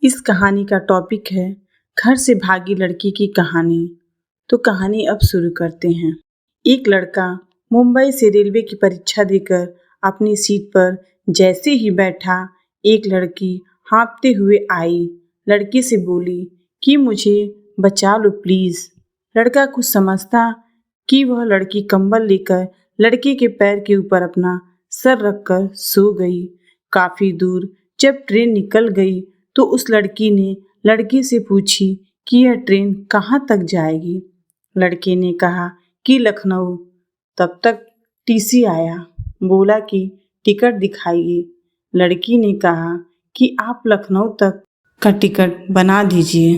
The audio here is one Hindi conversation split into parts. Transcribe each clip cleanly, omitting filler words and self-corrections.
इस कहानी का टॉपिक है घर से भागी लड़की की कहानी। तो कहानी अब शुरू करते हैं। एक लड़का मुंबई से रेलवे की परीक्षा देकर अपनी सीट पर जैसे ही बैठा, एक लड़की हाँफते हुए आई। लड़के से बोली कि मुझे बचा लो प्लीज। लड़का कुछ समझता कि वह लड़की कंबल लेकर लड़के के पैर के ऊपर अपना सर रखकर सो गई। काफी दूर जब ट्रेन निकल गई तो उस लड़की ने लड़के से पूछी कि यह ट्रेन कहाँ तक जाएगी। लड़के ने कहा कि लखनऊ। तब तक टीसी आया, बोला कि टिकट दिखाइए। लड़की ने कहा कि आप लखनऊ तक का टिकट बना दीजिए।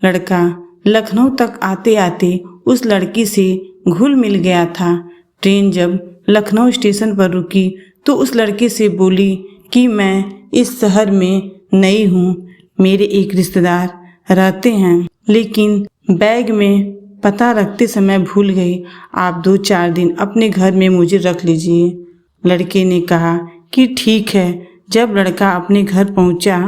लड़का लखनऊ तक आते आते उस लड़की से घुल मिल गया था। ट्रेन जब लखनऊ स्टेशन पर रुकी तो उस लड़के से बोली कि मैं इस शहर में नई हूँ, मेरे एक रिश्तेदार रहते हैं, लेकिन बैग में पता रखते समय भूल गई। आप 2-4 दिन अपने घर में मुझे रख लीजिए। लड़के ने कहा कि ठीक है। जब लड़का अपने घर पहुँचा,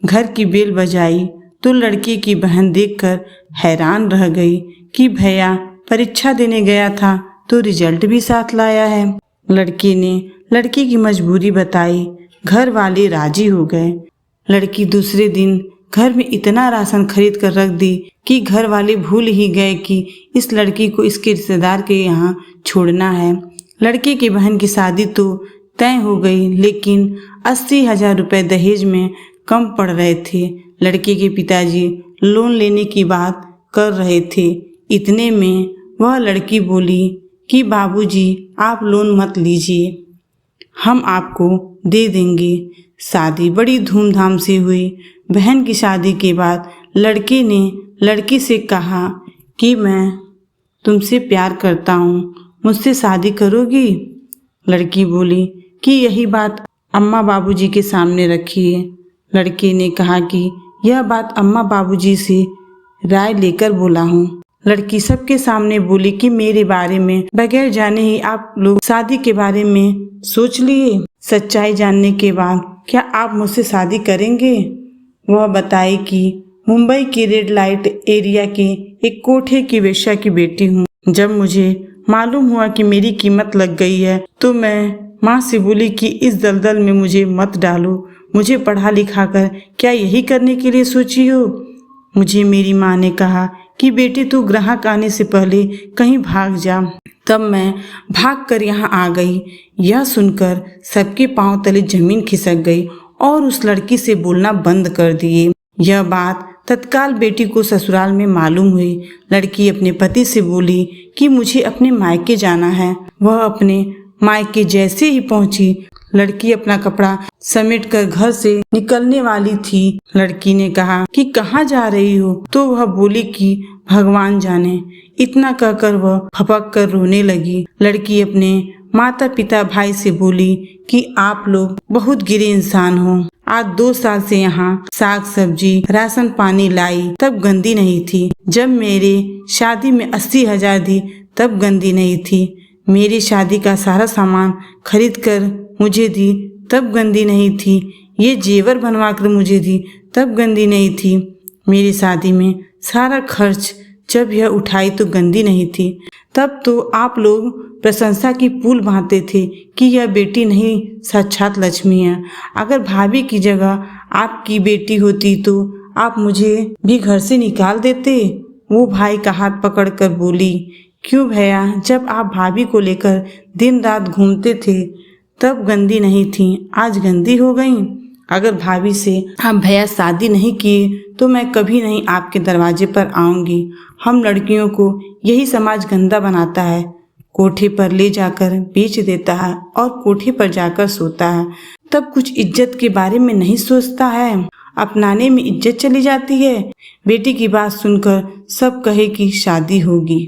घर की बेल बजाई तो लड़के की बहन देखकर हैरान रह गई कि भैया परीक्षा देने गया था तो रिजल्ट भी साथ लाया है। लड़के ने लड़की की मजबूरी बताई। घर वाले राजी हो गए। लड़की दूसरे दिन घर में इतना राशन खरीद कर रख दी कि घर वाले भूल ही गए कि इस लड़की को इसके रिश्तेदार के यहाँ छोड़ना है। लड़के की बहन की शादी तो तय हो गई, लेकिन 80,000 रुपये दहेज में कम पड़ रहे थे। लड़के के पिताजी लोन लेने की बात कर रहे थे। इतने में वह लड़की बोली कि बाबूजी आप लोन मत लीजिए, हम आपको दे देंगे। शादी बड़ी धूमधाम से हुई। बहन की शादी के बाद लड़के ने लड़की से कहा कि मैं तुमसे प्यार करता हूँ, मुझसे शादी करोगी? लड़की बोली कि यही बात अम्मा बाबूजी के सामने रखिए। लड़के ने कहा कि यह बात अम्मा बाबूजी से राय लेकर बोला हूँ। लड़की सबके सामने बोली कि मेरे बारे में बगैर जाने ही आप लोग शादी के बारे में सोच लिए। सच्चाई जानने के बाद क्या आप मुझसे शादी करेंगे? वह बताई कि मुंबई के रेड लाइट एरिया के एक कोठे की वेश्या की बेटी हूँ। जब मुझे मालूम हुआ कि मेरी कीमत लग गई है तो मैं माँ से बोली कि इस दलदल में मुझे मत डालो। मुझे पढ़ा लिखा कर क्या यही करने के लिए सोची हो? मुझे मेरी माँ ने कहा कि बेटी तू ग्राहक आने से पहले कहीं भाग जा। तब मैं भाग कर यहाँ आ गई। यह सुनकर सबके पांव तले जमीन खिसक गई और उस लड़की से बोलना बंद कर दिए। यह बात तत्काल बेटी को ससुराल में मालूम हुई। लड़की अपने पति से बोली कि मुझे अपने मायके जाना है। वह अपने मायके जैसे ही पहुंची, लड़की अपना कपड़ा समेट कर घर से निकलने वाली थी। लड़की ने कहा कि कहाँ जा रही हो? तो वह बोली कि भगवान जाने। इतना कहकर वह फपक कर रोने लगी। लड़की अपने माता पिता भाई से बोली कि आप लोग बहुत गिरे इंसान हो। आज 2 साल से यहाँ साग सब्जी राशन पानी लाई तब गंदी नहीं थी। जब मेरे शादी में 80,000 दी तब गंदी नहीं थी। मेरी शादी का सारा सामान खरीद कर मुझे दी तब गंदी नहीं थी। ये जेवर बनवा कर मुझे दी तब गंदी नहीं थी। मेरी शादी में सारा खर्च जब यह उठाई तो गंदी नहीं थी। तब तो आप लोग प्रशंसा की पुल बांधते थे कि यह बेटी नहीं साक्षात लक्ष्मी है। अगर भाभी की जगह आपकी बेटी होती तो आप मुझे भी घर से निकाल देते। वो भाई का हाथ पकड़कर बोली, क्यों भैया, जब आप भाभी को लेकर दिन रात घूमते थे तब गंदी नहीं थी, आज गंदी हो गई। अगर भाभी से आप भैया शादी नहीं किए तो मैं कभी नहीं आपके दरवाजे पर आऊंगी। हम लड़कियों को यही समाज गंदा बनाता है, कोठे पर ले जाकर बेच देता है और कोठे पर जाकर सोता है। तब कुछ इज्जत के बारे में नहीं सोचता है, अपनाने में इज्जत चली जाती है। बेटी की बात सुनकर सब कहे कि शादी होगी।